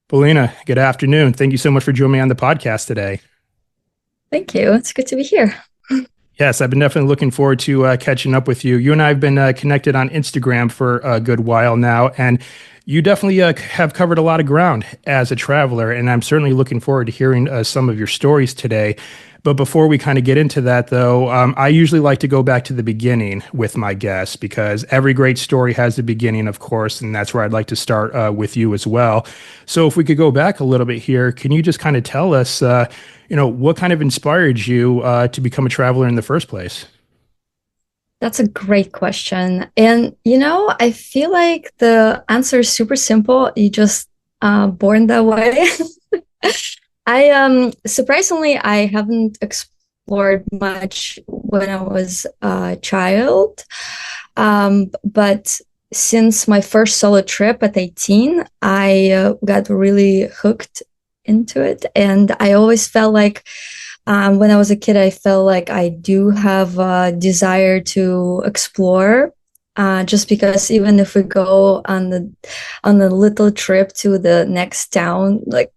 Polina, good afternoon. Thank you so much for joining me on the podcast today. Thank you. It's good to be here. Yes, I've been definitely looking forward to catching up with you. You and I have been connected on Instagram for a good while now, and you definitely have covered a lot of ground as a traveler, and I'm certainly looking forward to hearing some of your stories today. But before we kind of get into that, though, I usually like to go back to the beginning with my guests because every great story has a beginning, of course, and that's where I'd like to start with you as well. So if we could go back a little bit here, can you just kind of tell us, what kind of inspired you to become a traveler in the first place? That's a great question. And, I feel like the answer is super simple. You just born that way. I surprisingly I haven't explored much when I was a child. But since my first solo trip at 18, I got really hooked into it. And I always felt like when I was a kid, I felt like I do have a desire to explore. Just because even if we go on the little trip to the next town, like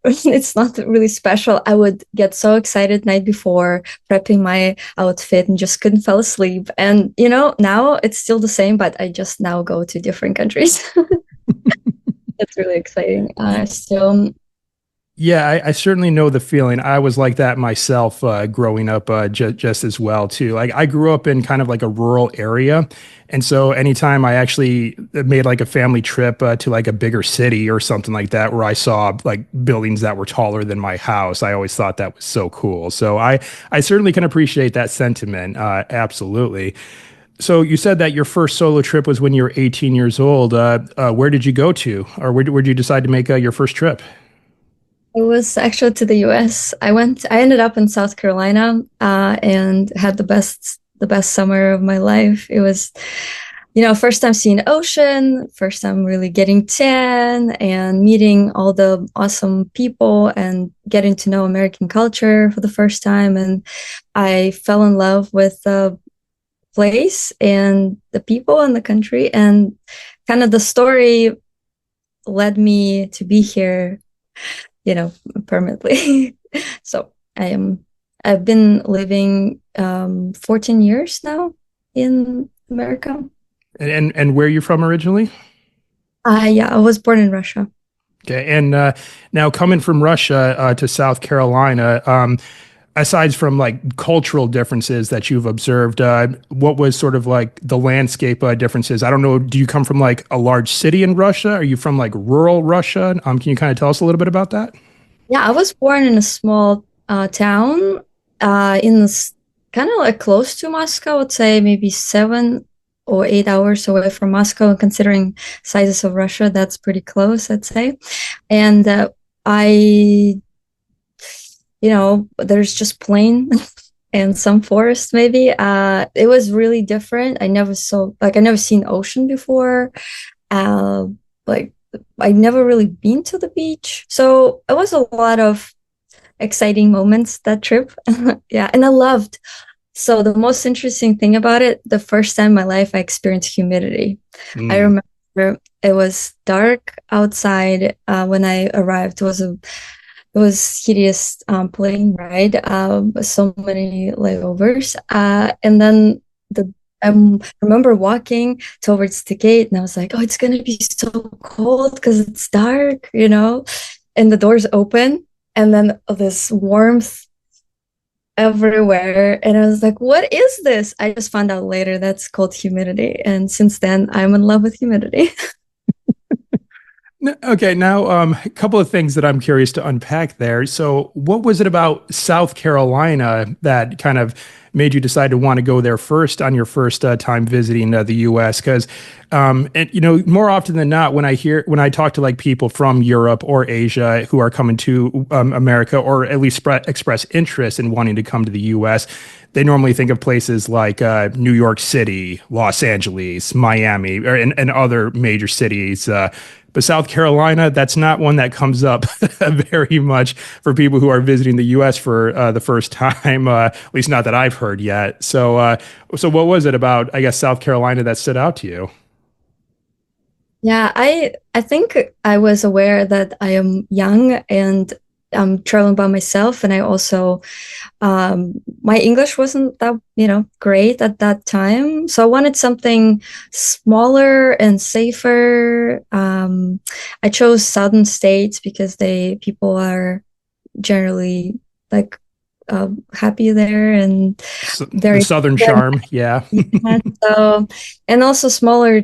it's not really special. I would get so excited night before prepping my outfit and just couldn't fall asleep. And now it's still the same, but I just now go to different countries. It's really exciting. So Yeah, I certainly know the feeling. I was like that myself growing up just as well too. Like I grew up in kind of like a rural area, and so anytime I actually made like a family trip to like a bigger city or something like that, where I saw like buildings that were taller than my house, I always thought that was so cool. So I certainly can appreciate that sentiment. Absolutely. So you said that your first solo trip was when you were 18 years old. Where did you go to, or where did you decide to make your first trip? it was actually to the US. I ended up in South Carolina, and had the best summer of my life. It was, first time seeing ocean, first time really getting tan and meeting all the awesome people and getting to know American culture for the first time. And I fell in love with the place and the people and the country. And kind of the story led me to be here, you know, permanently. So I've been living 14 years now in America. And where are you from originally? Yeah, I was born in Russia. Okay, and now coming from Russia to South Carolina, aside from like cultural differences that you've observed, what was sort of like the landscape differences? I don't know. Do you come from like a large city in Russia? Are you from like rural Russia? Can you kind of tell us a little bit about that? Yeah, I was born in a small town in this kind of like close to Moscow. I would say maybe 7 or 8 hours away from Moscow. And considering sizes of Russia, that's pretty close, I'd say. And I, there's just plain and some forest maybe. It was really different. I never seen ocean before. Uh, like I never really been to the beach. So it was a lot of exciting moments that trip. Yeah, and I loved. So the most interesting thing about it, the first time in my life I experienced humidity. I Mm. remember it was dark outside when I arrived. It was hideous plane ride. So many layovers. And then the I remember walking towards the gate, and I was like, "Oh, it's gonna be so cold because it's dark, And the doors open, and then this warmth everywhere, and I was like, "What is this?" I just found out later that's called humidity, and since then, I'm in love with humidity. Okay, now a couple of things that I'm curious to unpack there. So, what was it about South Carolina that kind of made you decide to want to go there first on your first time visiting the U.S.? Because, more often than not, when I talk to like people from Europe or Asia who are coming to America or at least express interest in wanting to come to the U.S., they normally think of places like New York City, Los Angeles, Miami, and other major cities. But South Carolina, that's not one that comes up very much for people who are visiting the U.S. for the first time, at least not that I've heard yet. So what was it about, I guess, South Carolina that stood out to you? Yeah, I think I was aware that I am young and I'm traveling by myself, and I also my English wasn't that, great at that time. So I wanted something smaller and safer. I chose southern states because they people are generally like happy there and The very Southern very charm, yeah. much so, and also smaller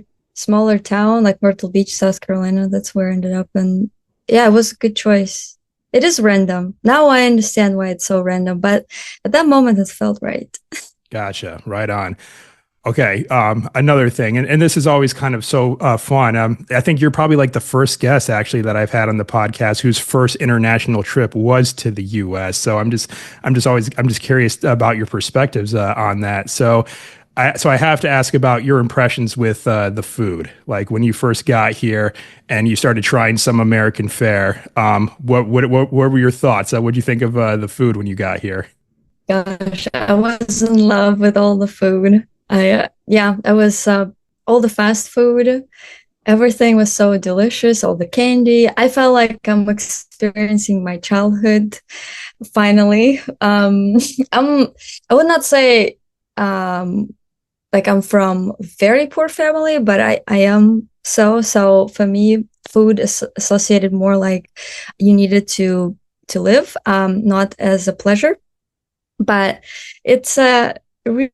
town like Myrtle Beach, South Carolina. That's where I ended up, and yeah, it was a good choice. It is random. Now I understand why it's so random, but at that moment it felt right. Gotcha. Right on. Okay. Another thing, and this is always kind of so fun. I think you're probably like the first guest actually that I've had on the podcast whose first international trip was to the U.S. So I'm just curious about your perspectives on that. So I have to ask about your impressions with the food. Like when you first got here and you started trying some American fare. What were your thoughts? What did you think of the food when you got here? Gosh, I was in love with all the food. Yeah, I was all the fast food. Everything was so delicious, all the candy. I felt like I'm experiencing my childhood finally. I'm I would not say um like I'm from very poor family, but I am so for me food is associated more like you needed to live, not as a pleasure. But it's really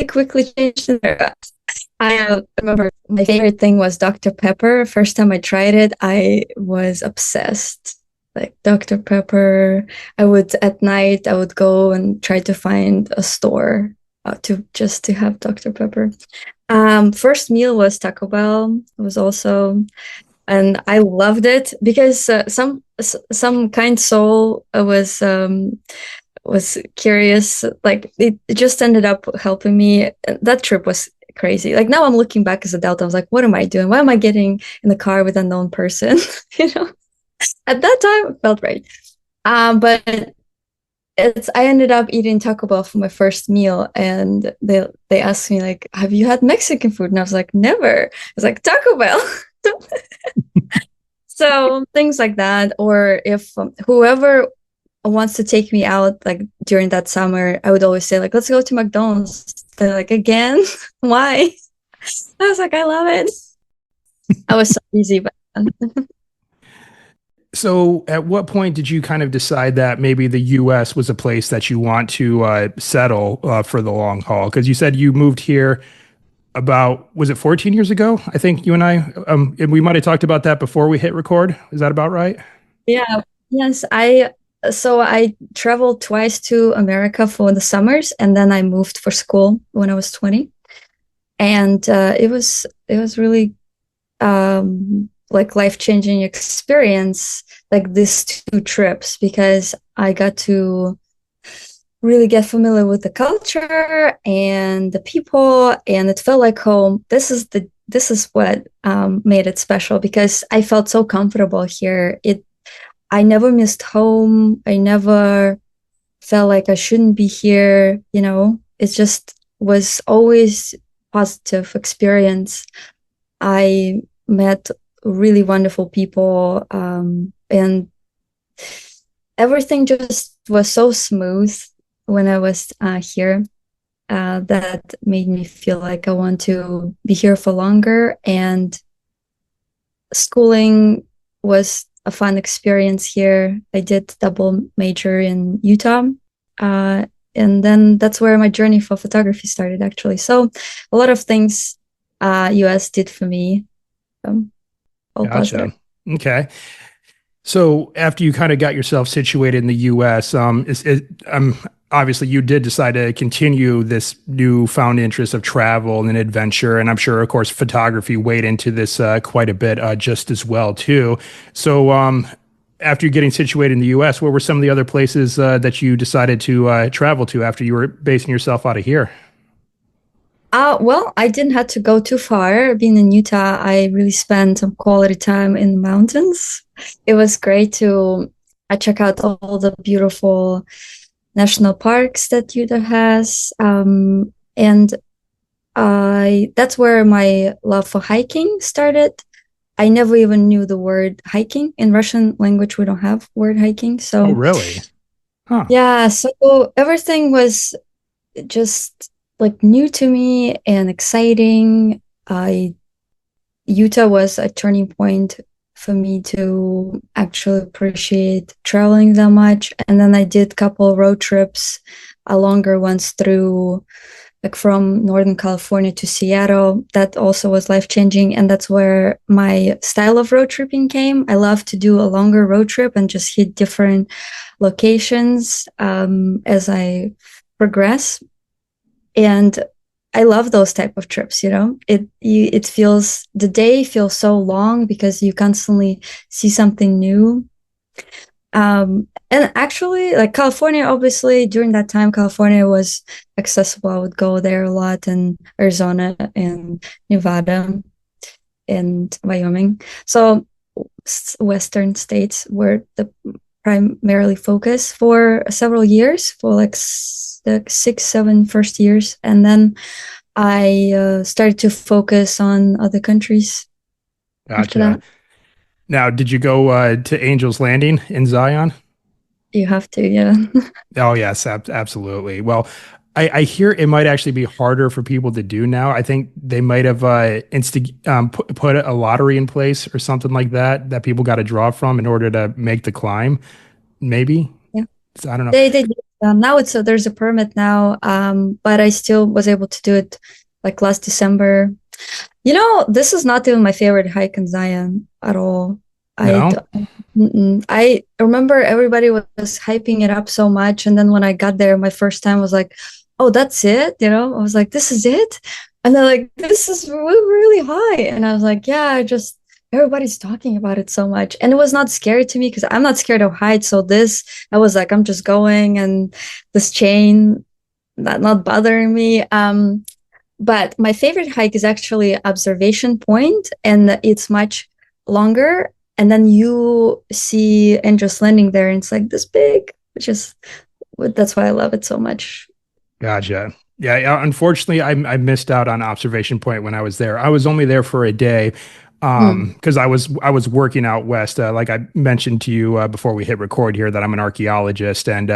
quickly changed. I remember my favorite thing was Dr. Pepper. First time I tried it, I was obsessed. Like Dr. Pepper, at night I would go and try to find a store to just to have Dr. Pepper. First meal was Taco Bell. It was also, and I loved it because some kind soul was curious. Like it just ended up helping me. That trip was crazy. Like now I'm looking back as an adult, I was like, what am I doing? Why am I getting in the car with a known person? you know, at that time it felt right. But it's I ended up eating Taco Bell for my first meal, and they asked me like, "Have you had Mexican food?" And I was like, "Never." I was like, "Taco Bell." So things like that, or if whoever wants to take me out like during that summer, I would always say like, "Let's go to McDonald's." They're like, "Again? Why?" I was like, "I love it." I was so easy, but So, at what point did you kind of decide that maybe the U.S. was a place that you want to settle for the long haul? Because you said you moved here about, was it 14 years ago? I think you and we might have talked about that before we hit record. Is that about right? yeah, yes, I traveled twice to America for the summers, and then I moved for school when I was 20. And it was really like life-changing experience, like these two trips, because I got to really get familiar with the culture and the people, and it felt like home. This is what made it special because I felt so comfortable here. I never missed home. I never felt like I shouldn't be here. It just was always positive experience. I met really wonderful people, and everything just was so smooth when I was here. That made me feel like I want to be here for longer. And schooling was a fun experience here. I did double major in Utah. Uh, and then that's where my journey for photography started, actually. So a lot of things US did for me, um, all Gotcha. positive. Okay. So after you kind of got yourself situated in the U.S., obviously you did decide to continue this newfound interest of travel and adventure, and I'm sure, of course, photography weighed into this quite a bit, just as well too. So after you getting situated in the U.S., what were some of the other places that you decided to travel to after you were basing yourself out of here? Well, I didn't have to go too far. Being in Utah, I really spent some quality time in the mountains. It was great to check out all the beautiful national parks that Utah has. And I that's where my love for hiking started. I never even knew the word hiking. In Russian language, we don't have word hiking. Oh, So really? Huh. yeah, so everything was just like new to me and exciting. I Utah was a turning point for me to actually appreciate traveling that much. And then I did a couple road trips, longer ones through like from Northern California to Seattle. That also was life changing. And that's where my style of road tripping came. I love to do a longer road trip and just hit different locations as I progress. And I love those type of trips, you know. It feels the day feels so long because you constantly see something new. And actually, like California, obviously during that time, California was accessible. I would go there a lot, and Arizona and Nevada and Wyoming. So Western states were the primarily focus for several years, for like the 6, 7 first years, and then I started to focus on other countries after Gotcha. that. Now, did you go to Angel's Landing in Zion? You have to, yeah. Oh, yes, absolutely. Well, I hear it might actually be harder for people to do now. I think they might have put a lottery in place or something like that that people got to draw from in order to make the climb. Maybe. Yeah. So, I don't know. They did. Now it's there's a permit now, but I still was able to do it like last December. You know, this is not even my favorite hike in Zion at all. I No? don't, I remember everybody was hyping it up so much, and then when I got there, my first time was like, "Oh, that's it," you know. I was like, "This is it," and they're like, "This is really high," and I was like, "Yeah, I just everybody's talking about it so much," and it was not scary to me because I'm not scared of heights. So this, I was like, I'm just going, and this chain not bothering me. But my favorite hike is actually Observation Point, and it's much longer. And then you see Angel's Landing there, and it's like this big, which is that's why I love it so much. Gotcha. Yeah, unfortunately, I missed out on Observation Point when I was there. I was only there for a day Mm. because I was working out west. Like I mentioned to you before we hit record here, that I'm an archaeologist, and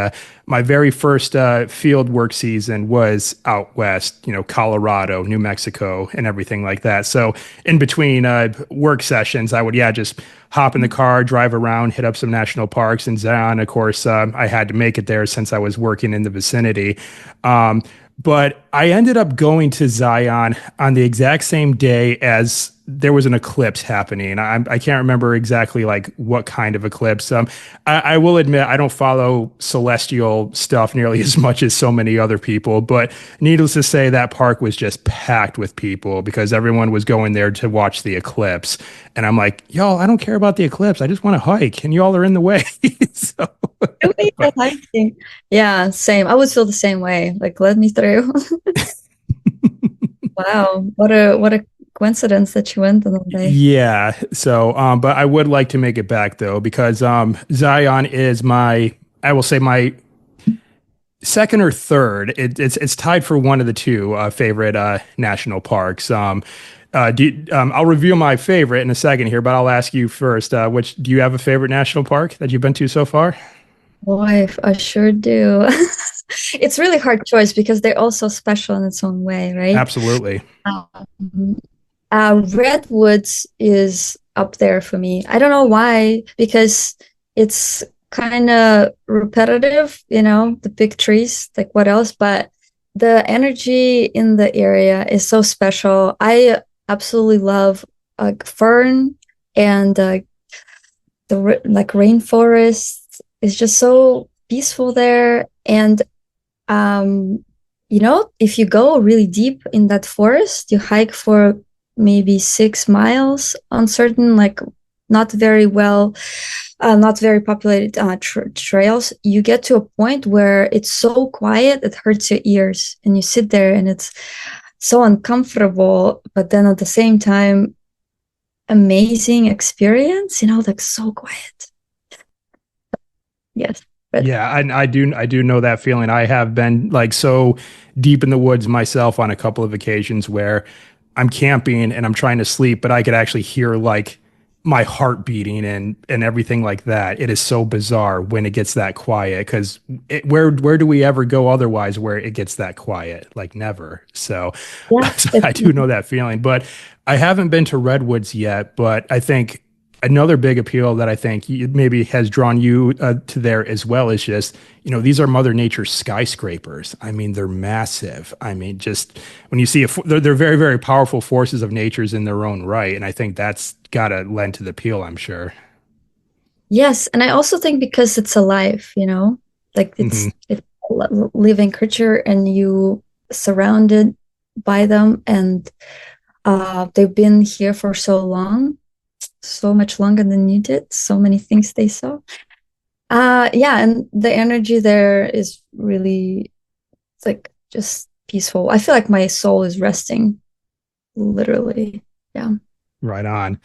my very first field work season was out west. You know, Colorado, New Mexico, and everything like that. So in between work sessions, I would just hop in the car, drive around, hit up some national parks and Zion. Of course, I had to make it there since I was working in the vicinity. Um, but I ended up going to Zion on the exact same day as there was an eclipse happening. I can't remember exactly like what kind of eclipse. I will admit I don't follow celestial stuff nearly as much as so many other people, but needless to say, that park was just packed with people because everyone was going there to watch the eclipse. And I'm like, y'all, I don't care about the eclipse. I just want to hike, and y'all are in the way. So, Really? but Hiking. Yeah, same. I would feel the same way. Like, let me through. Wow, what a coincidence that you went on that day. yeah. So, but I would like to make it back though, because Zion is I will say my second or third. It's tied for one of the two favorite national parks. I'll review my favorite in a second here, but I'll ask you first. Which do you have a favorite national park that you've been to so far? Boy, I sure do. It's really hard choice because they're all so special in its own way, right? Absolutely. Um, Redwoods is up there for me. I don't know why, because it's kind of repetitive, you know, the big trees, like what else? But the energy in the area is so special. I absolutely love fern and like rainforest is just so peaceful there. And um, you know, if you go really deep in that forest, you hike for maybe 6 miles on certain like not very well, not very populated trails. You get to a point where it's so quiet it hurts your ears, and you sit there and it's so uncomfortable. But then at the same time, amazing experience. You know, like so quiet. Yes, But Yeah, I do know that feeling. I have been like so deep in the woods myself on a couple of occasions where I'm camping and I'm trying to sleep, but I could actually hear like my heart beating and everything like that. It is so bizarre when it gets that quiet because where do we ever go otherwise where it gets that quiet? Like never. So, yeah, so I do know that feeling, but I haven't been to redwoods yet, but I think another big appeal that I think maybe has drawn you to there as well is just, these are Mother Nature's skyscrapers. I mean, they're massive. I mean, just when you see they're very, very powerful forces of nature's in their own right. And I think that's got to lend to the appeal, I'm sure. yes, and I also think because it's alive, like Hmm. it's a living creature, and you surrounded by them, and they've been here for so long, so much longer than you did, so many things they saw. Yeah, and the energy there is really like just peaceful. I feel like my soul is resting, literally. Yeah. Right on.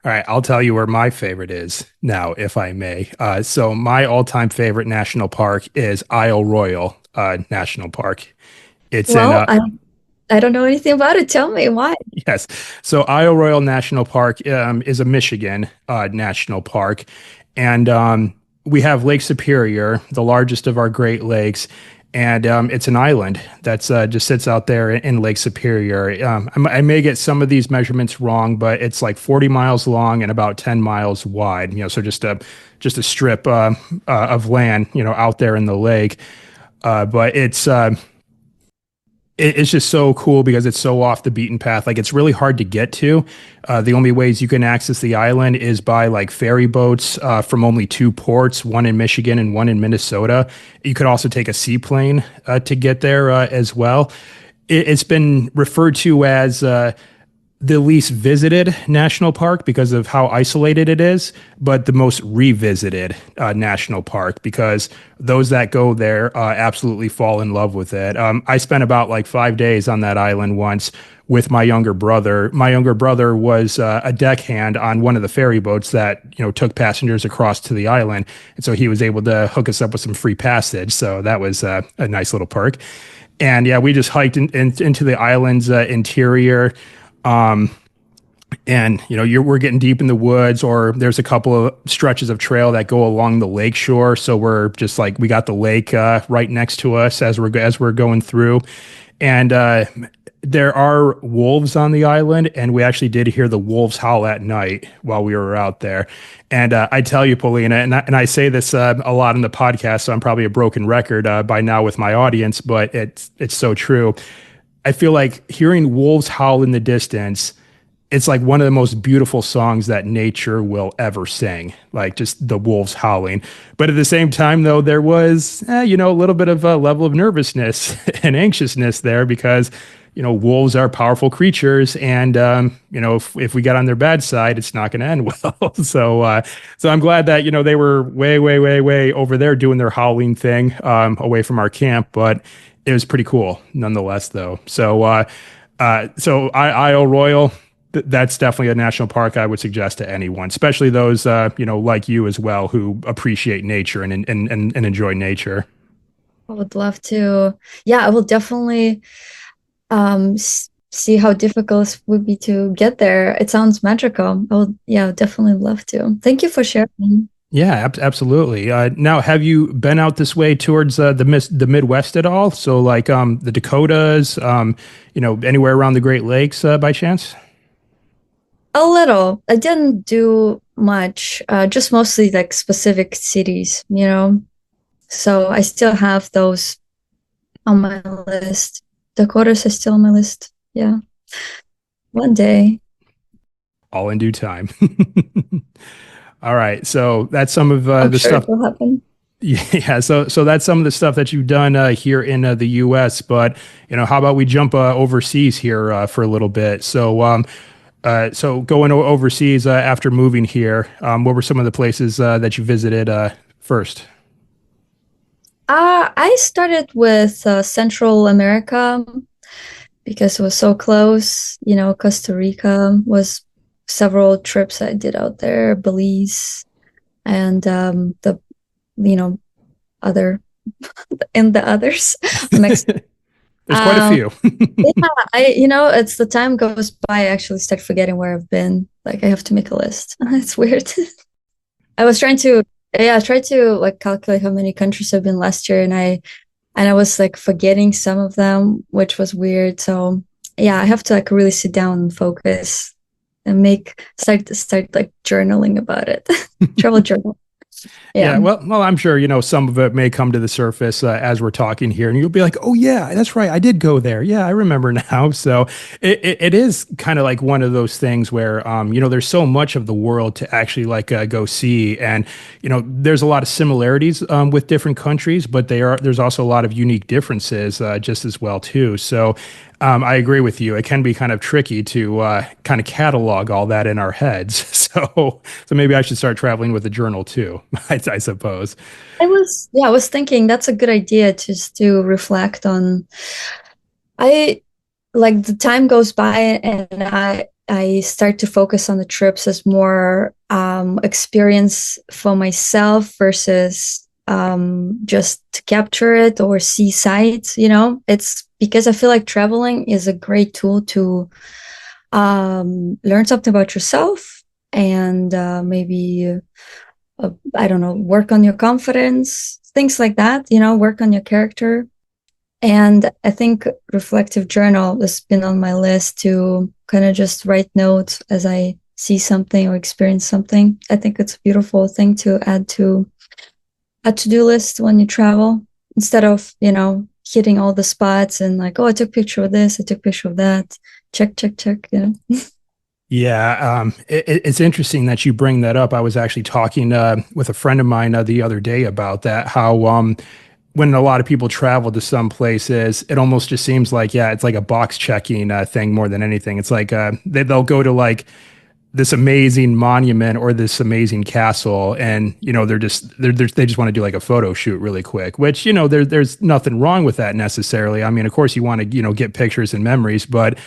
All right, I'll tell you where my favorite is now, if I may. So my all-time favorite national park is Isle Royal National Park. It's in Well, I don't know anything about it. Tell me why. Yes. So Isle Royal National Park is a Michigan national park. And we have Lake Superior, the largest of our Great Lakes. And it's an island that's just sits out there in Lake Superior. I may get some of these measurements wrong, but it's like 40 miles long and about 10 miles wide. So just a strip of land, out there in the lake. But it's just so cool because it's so off the beaten path. Like it's really hard to get to. The only ways you can access the island is by like ferry boats from only two ports, one in Michigan and one in Minnesota. You could also take a seaplane to get there as well. It's been referred to as the least visited national park because of how isolated it is, but the most revisited national park because those that go there absolutely fall in love with it. I spent about like 5 days on that island once with my younger brother. My younger brother was a deckhand on one of the ferry boats that took passengers across to the island, and so he was able to hook us up with some free passage. So that was a nice little perk. And yeah, we just hiked into the island's interior. And we're getting deep in the woods, or there's a couple of stretches of trail that go along the lake shore. So we're just like we got the lake right next to us as we're going through, and there are wolves on the island, and we actually did hear the wolves howl at night while we were out there. And I tell you, Polina, and I say this a lot in the podcast, so I'm probably a broken record by now with my audience, but it's so true. I feel like hearing wolves howl in the distance, it's like one of the most beautiful songs that nature will ever sing, like just the wolves howling. But at the same time, though, there was, a little bit of a level of nervousness and anxiousness there because, wolves are powerful creatures. And, if we got on their bad side, it's not going to end well. So I'm glad that, they were way, way, way, way over there doing their howling thing away from our camp. But it was pretty cool nonetheless, though. Isle Royal, that's definitely a national park I would suggest to anyone, especially those like you as well who appreciate nature and enjoy nature. I would love to. Yeah, I will definitely see how difficult it would be to get there. It sounds magical. I would, yeah, definitely love to. Thank you for sharing. Yeah, absolutely. Now, have you been out this way towards the Midwest at all? So, like the Dakotas, anywhere around the Great Lakes by chance? A little. I didn't do much, just mostly like specific cities. So I still have those on my list. Dakotas is still on my list. Yeah, one day. All in due time. All right, so that's some of I'm the sure stuff. it will happen. Yeah, so that's some of the stuff that you've done here in the U.S. But how about we jump overseas here for a little bit? So going overseas after moving here, what were some of the places that you visited first? I started with Central America because it was so close. Costa Rica was several trips I did out there, Belize, and the you know other and the others. Mexico. There's quite a Um, few. yeah, it's the time goes by. I actually start forgetting where I've been. Like I have to make a list. It's weird. I was trying to, yeah, I tried to like calculate how many countries I've been last year, and I was like forgetting some of them, which was weird. So yeah, I have to like really sit down and focus and start like journaling about it. Travel journal. Yeah, Yeah. well, I'm sure some of it may come to the surface as we're talking here, and you'll be like, "Oh yeah, that's right, I did go there. Yeah, I remember now." So it is kind of like one of those things where there's so much of the world to actually like go see, and there's a lot of similarities with different countries, but there's also a lot of unique differences just as well too. So I agree with you. It can be kind of tricky to kind of catalog all that in our heads. So maybe I should start traveling with a journal too, I suppose. I was thinking that's a good idea just to reflect on. I like the time goes by and I start to focus on the trips as more experience for myself versus just to capture it or see sights. It's because I feel like traveling is a great tool to learn something about yourself and maybe I don't know, work on your confidence, things like that. Work on your character. And I think reflective journal has been on my list to kind of just write notes as I see something or experience something. I think it's a beautiful thing to add to a to-do list when you travel instead of, hitting all the spots and like, oh, I took a picture of this, I took a picture of that. Check, check, check. Yeah, it's interesting that you bring that up. I was actually talking with a friend of mine the other day about that. How when a lot of people travel to some places, it almost just seems like it's like a box checking thing more than anything. It's like they'll go to like this amazing monument or this amazing castle, and they just want to do like a photo shoot really quick. Which there's nothing wrong with that necessarily. I mean, of course, you want to get pictures and memories, but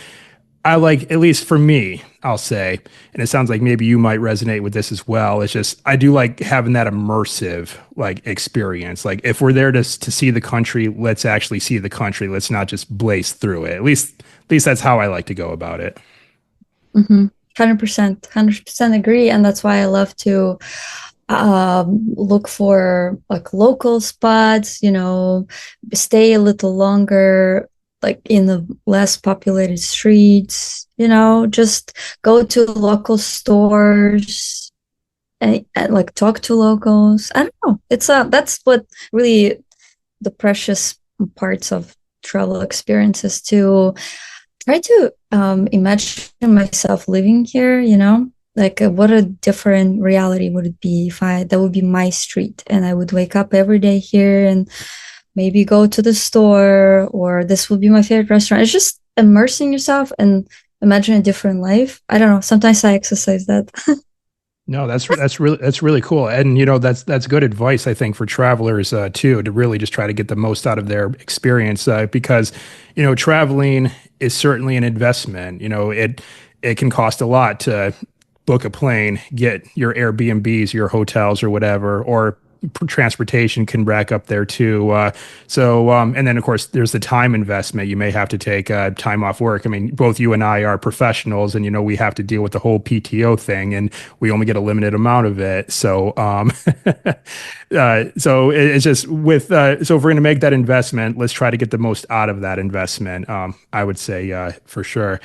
I like, at least for me, I'll say, and it sounds like maybe you might resonate with this as well. It's just, I do like having that immersive like experience. Like if we're there to see the country, let's actually see the country. Let's not just blaze through it. At least that's how I like to go about it. 100%, 100% agree. And that's why I love to look for like local spots, stay a little longer, like in the less populated streets, just go to local stores and like talk to locals. I don't know. That's what really the precious parts of travel experiences to try to imagine myself living here, like what a different reality would it be if that would be my street and I would wake up every day here and maybe go to the store or this would be my favorite restaurant. It's just immersing yourself and imagine a different life. I don't know. Sometimes I exercise that. No, that's really cool, and that's good advice I think for travelers too, to really just try to get the most out of their experience because traveling is certainly an investment. It can cost a lot to book a plane, get your Airbnbs, your hotels, or whatever, or transportation can rack up there too. And then of course there's the time investment. You may have to take time off work. I mean, both you and I are professionals, and we have to deal with the whole PTO thing, and we only get a limited amount of it. So it's just so if we're going to make that investment, let's try to get the most out of that investment. I would say for sure.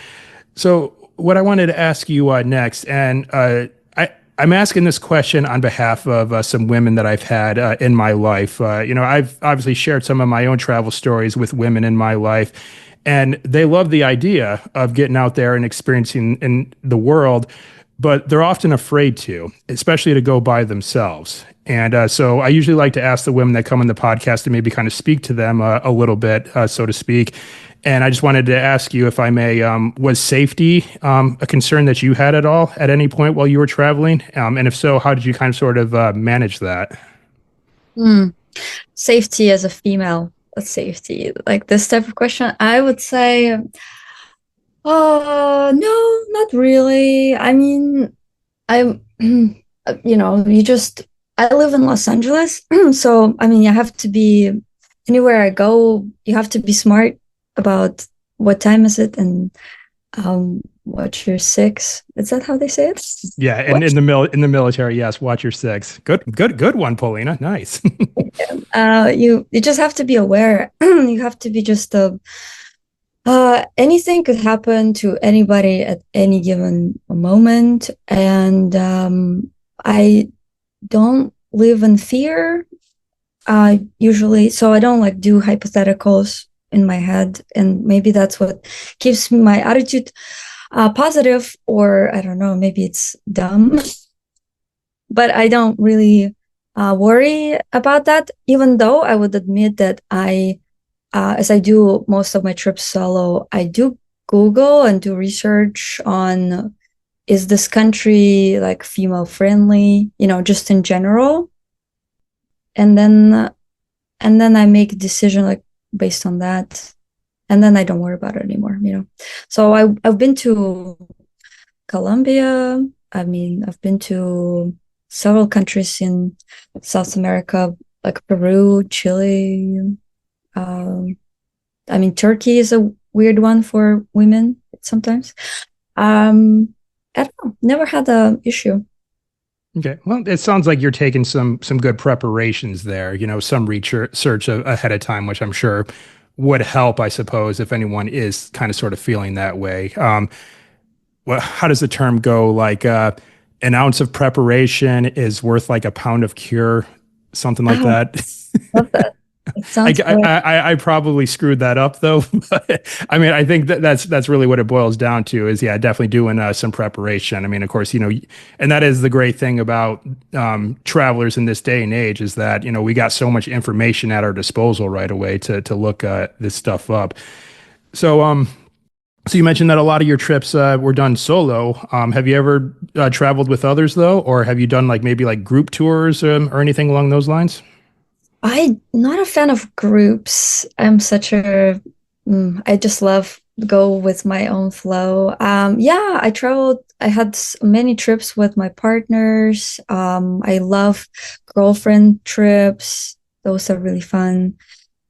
So what I wanted to ask you next, and I'm asking this question on behalf of some women that I've had in my life. I've obviously shared some of my own travel stories with women in my life, and they love the idea of getting out there and experiencing in the world, but they're often afraid to, especially to go by themselves. And so I usually like to ask the women that come on the podcast to maybe kind of speak to them a little bit, so to speak. And I just wanted to ask you, if I may, was safety a concern that you had at all at any point while you were traveling? And if so, how did you kind of sort of manage that? Hmm. Safety as a female, safety, like this type of question, I would say, no, not really. I mean, I, you just, I live in Los Angeles, so I mean, you have to be anywhere I go. You have to be smart about what time is it and watch your six. Is that how they say it? Yeah, and What? in the military, yes, watch your six. Good one, Polina. Nice. You just have to be aware. You have to be just anything could happen to anybody at any given moment, and I don't live in fear usually, so I don't like do hypotheticals in my head, and maybe that's what keeps my attitude positive, or I don't know, maybe it's dumb, but I don't really worry about that, even though I would admit that as I do most of my trips solo, I do Google and do research on is this country like female friendly, just in general. And then I make a decision like based on that. And then I don't worry about it anymore. So I've been to Colombia. I mean, I've been to several countries in South America, like Peru, Chile. Um, I mean, Turkey is a weird one for women sometimes. I don't know, never had an issue. Okay. Well, it sounds like you're taking some good preparations there, some research ahead of time, which I'm sure would help, I suppose, if anyone is kind of sort of feeling that way. Well, how does the term go? Like an ounce of preparation is worth like a pound of cure, something like Oh, that. love that. It I, sounds good. I probably screwed that up though. But I mean, I think that's really what it boils down to is, yeah, definitely doing some preparation. I mean, of course, and that is the great thing about travelers in this day and age is that, we got so much information at our disposal right away to look this stuff up. So, so you mentioned that a lot of your trips were done solo. Have you ever traveled with others though, or have you done like maybe like group tours or anything along those lines? I'm not a fan of groups. I just love go with my own flow. Yeah, I traveled. I had many trips with my partners. I love girlfriend trips. Those are really fun.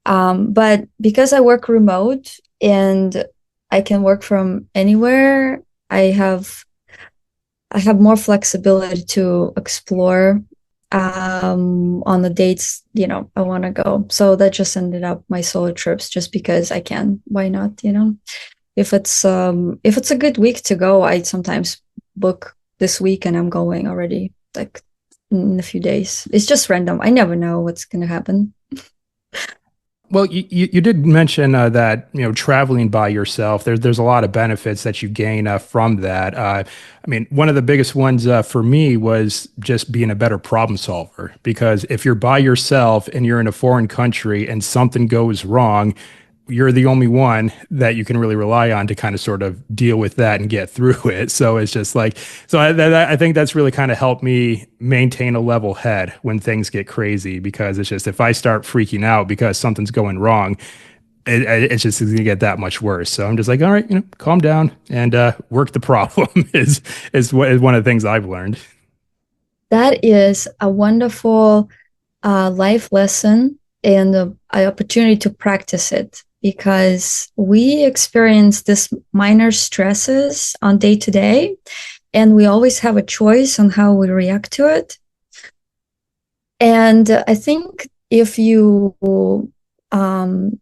But because I work remote and I can work from anywhere, I have I have more flexibility to explore on the dates, I want to go. So that just ended up my solo trips just because I can. Why not? If it's a good week to go, I sometimes book this week and I'm going already like in a few days. It's just random. I never know what's gonna happen. Well, you did mention that traveling by yourself. There's a lot of benefits that you gain from that. I mean, one of the biggest ones for me was just being a better problem solver. Because if you're by yourself and you're in a foreign country and something goes wrong, you're the only one that you can really rely on to kind of sort of deal with that and get through it. So it's just like, so I think that's really kind of helped me maintain a level head when things get crazy because it's just if I start freaking out because something's going wrong, it's just going to get that much worse. So I'm just like, all right, calm down and work the problem is one of the things I've learned. That is a wonderful life lesson and an opportunity to practice it because we experience this minor stresses on day to day, and we always have a choice on how we react to it. And I think if you um,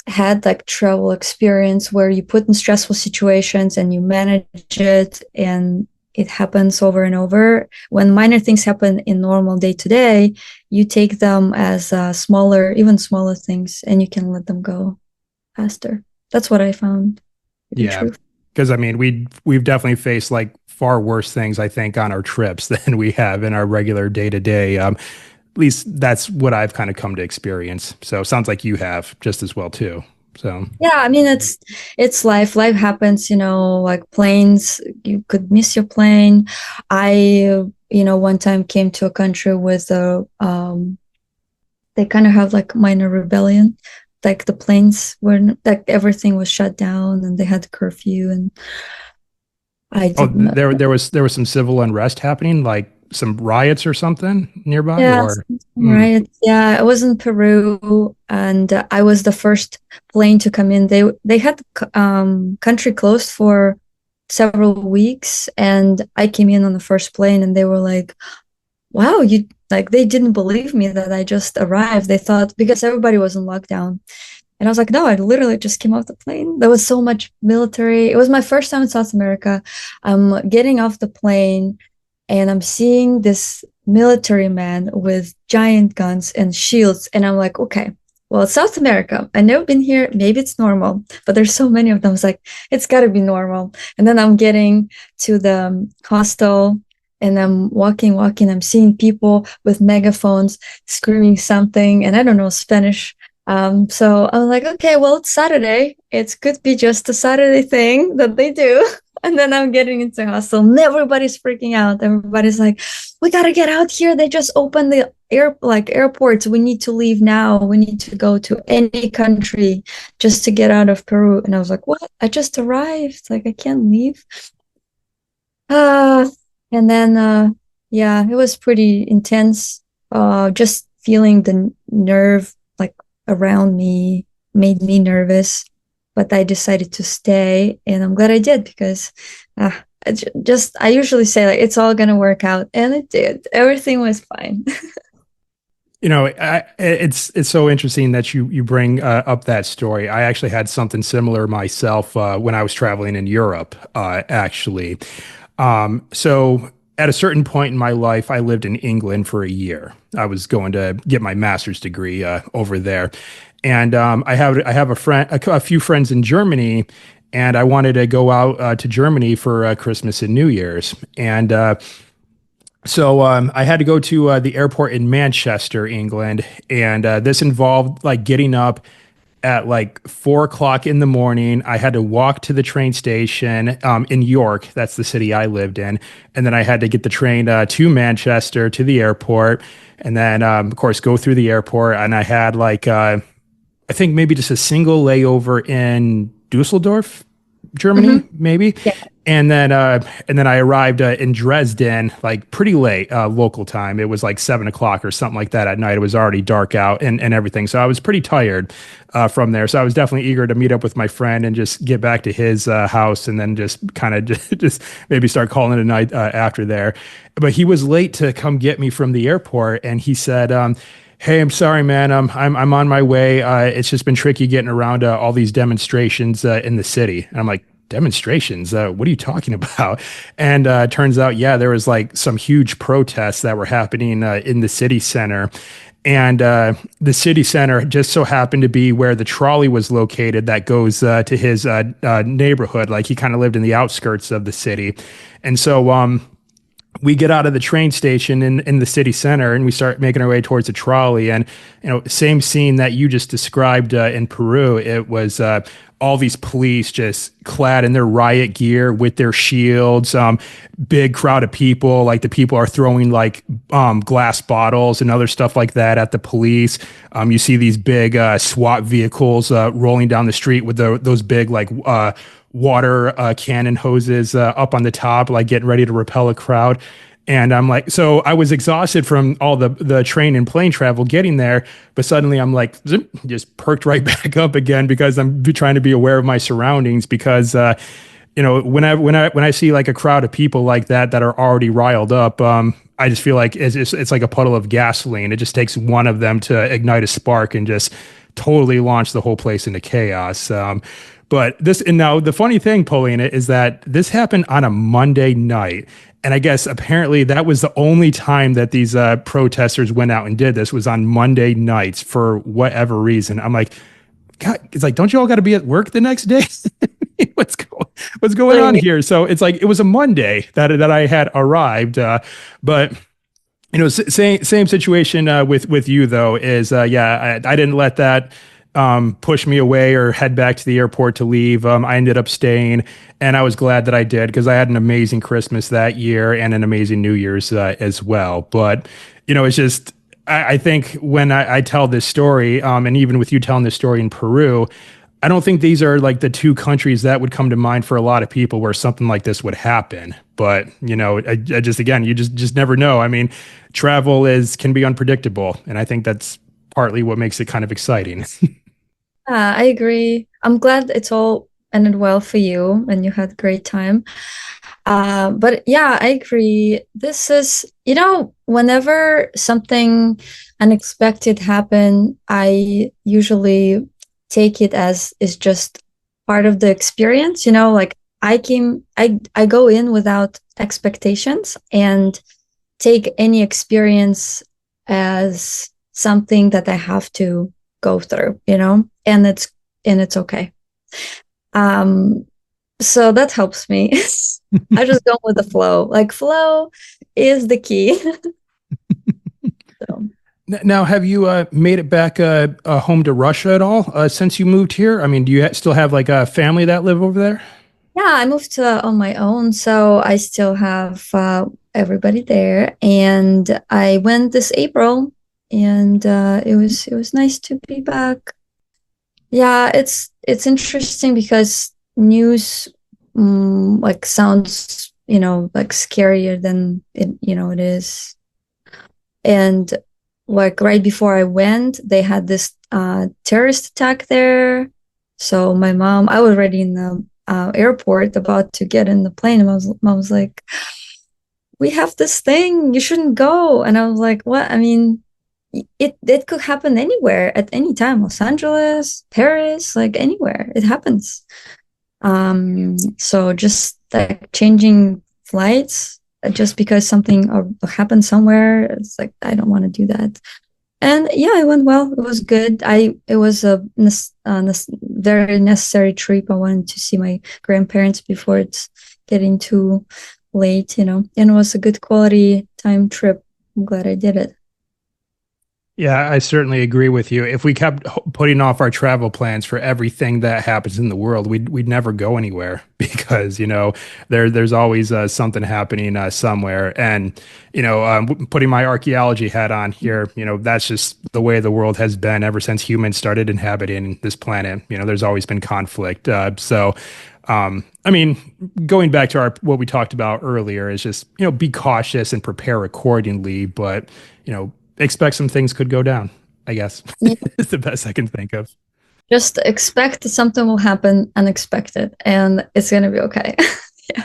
had like travel experience where you put in stressful situations and you manage it and it happens over and over. When minor things happen in normal day to day, you take them as even smaller things, and you can let them go faster. That's what I found to be Yeah. true. Because I mean, we've definitely faced like far worse things, I think, on our trips than we have in our regular day to day. At least that's what I've kind of come to experience. So it sounds like you have just as well too. So Yeah, I mean it's life. Life happens, like planes. You could miss your plane. One time came to a country with they kind of have like minor rebellion. Like the planes were like everything was shut down and they had curfew and I oh, didn't. there was some civil unrest happening. Like some riots or something nearby, Yeah, or mm, right. Yeah, I was in Peru, and I was the first plane to come in. They had the country closed for several weeks, and I came in on the first plane, and they were like, "Wow, you like." They didn't believe me that I just arrived. They thought because everybody was in lockdown, and I was like, "No, I literally just came off the plane." There was so much military. It was my first time in South America. I'm getting off the plane and I'm seeing this military man with giant guns and shields. And I'm like, okay, well, it's South America. I've never been here. Maybe it's normal, but there's so many of them. It's like, it's got to be normal. And then I'm getting to the hostel and I'm walking. I'm seeing people with megaphones screaming something. And I don't know Spanish. So I'm like, okay, well, it's Saturday. It could be just a Saturday thing that they do. And then I'm getting into hostel and everybody's freaking out. Everybody's like, we gotta get out here. They just opened the airports. We need to leave now. We need to go to any country just to get out of Peru. And I was like, what? I just arrived. Like I can't leave. Uh and then yeah, it was pretty intense. Just feeling the nerve like around me made me nervous, but I decided to stay, and I'm glad I did because uh, I usually say like it's all gonna work out, and it did. Everything was fine. it's so interesting that you bring up that story. I actually had something similar myself when I was traveling in Europe, actually. So at a certain point in my life, I lived in England for a year. I was going to get my master's degree over there, and I have a few friends in Germany, and I wanted to go out to Germany for Christmas and New Year's, and I had to go to the airport in Manchester, England, and this involved like getting up at like 4 o'clock in the morning. I had to walk to the train station in York. That's the city I lived in. And then I had to get the train to Manchester to the airport. And then, of course, go through the airport. And I had like, I think maybe just a single layover in Dusseldorf, Hmm. Germany, maybe. Yeah. And then I arrived in Dresden like pretty late local time. It was like 7 o'clock or something like that at night. It was already dark out and everything. So I was pretty tired from there. So I was definitely eager to meet up with my friend and just get back to his house and then just kind of just maybe start calling it a night after there. But he was late to come get me from the airport, and he said, "Hey, I'm sorry, man. I'm on my way. It's just been tricky getting around all these demonstrations in the city." And I'm like, "Demonstrations? What are you talking about?" And turns out, yeah, there was like some huge protests that were happening in the city center. And the city center just so happened to be where the trolley was located that goes to his neighborhood. Like he kind of lived in the outskirts of the city. And so we get out of the train station in the city center and we start making our way towards the trolley, and same scene that you just described in Peru. It was all these police just clad in their riot gear with their shields, big crowd of people. Like the people are throwing like glass bottles and other stuff like that at the police. You see these big SWAT vehicles rolling down the street with those big like water cannon hoses up on the top, like getting ready to repel a crowd. And I'm like, so I was exhausted from all the train and plane travel getting there, but suddenly I'm like, zip, just perked right back up again because I'm trying to be aware of my surroundings. Because when I see like a crowd of people like that are already riled up, I just feel like it's like a puddle of gasoline. It just takes one of them to ignite a spark and just totally launch the whole place into chaos. But this, and now the funny thing, Paulina, is that this happened on a Monday night. And I guess apparently that was the only time that these protesters went out and did this was on Monday nights for whatever reason. I'm like, God, it's like, don't you all got to be at work the next day? what's going what's going on here? So it's like it was a Monday that I had arrived, but same situation with you though. Is yeah, I didn't let that push me away or head back to the airport to leave. I ended up staying, and I was glad that I did because I had an amazing Christmas that year and an amazing New Year's as well. But it's just I think when I tell this story, and even with you telling this story in Peru, I don't think these are like the two countries that would come to mind for a lot of people where something like this would happen. But I just again, you just never know. I mean, travel is can be unpredictable, and I think that's partly what makes it kind of exciting. I agree. I'm glad it's all ended well for you and you had a great time. But yeah, I agree. This is, whenever something unexpected happen, I usually take it as is just part of the experience. Like I go in without expectations and take any experience as something that I have to go through, and it's okay. Um, so that helps me. I just go with the flow. Like flow is the key. So Now, have you made it back home to Russia at all since you moved here? I mean, do you still have like a family that live over there? yeah, I moved to on my own, so I still have everybody there, and I went this April, and it was nice to be back. Yeah, it's interesting because news like sounds, like scarier than it is. And like right before I went, they had this terrorist attack there. So my mom, I was already in the airport about to get in the plane, and mom was like, "We have this thing, you shouldn't go." And I was like, "What?" I mean, it could happen anywhere at any time. Los Angeles, Paris, like anywhere, it happens. So just like changing flights just because something happened somewhere, it's like I don't want to do that. And yeah, it went well. It was good. It was a very necessary trip. I wanted to see my grandparents before it's getting too late, and it was a good quality time trip. I'm glad I did it. Yeah, I certainly agree with you. If we kept putting off our travel plans for everything that happens in the world, we'd never go anywhere because there's always something happening somewhere. And putting my archaeology hat on here, that's just the way the world has been ever since humans started inhabiting this planet. There's always been conflict. I mean, going back to our what we talked about earlier is just be cautious and prepare accordingly, but expect some things could go down, I guess. Yeah. Is the best I can think of. Just expect that something will happen unexpected and it's going to be okay. Yeah.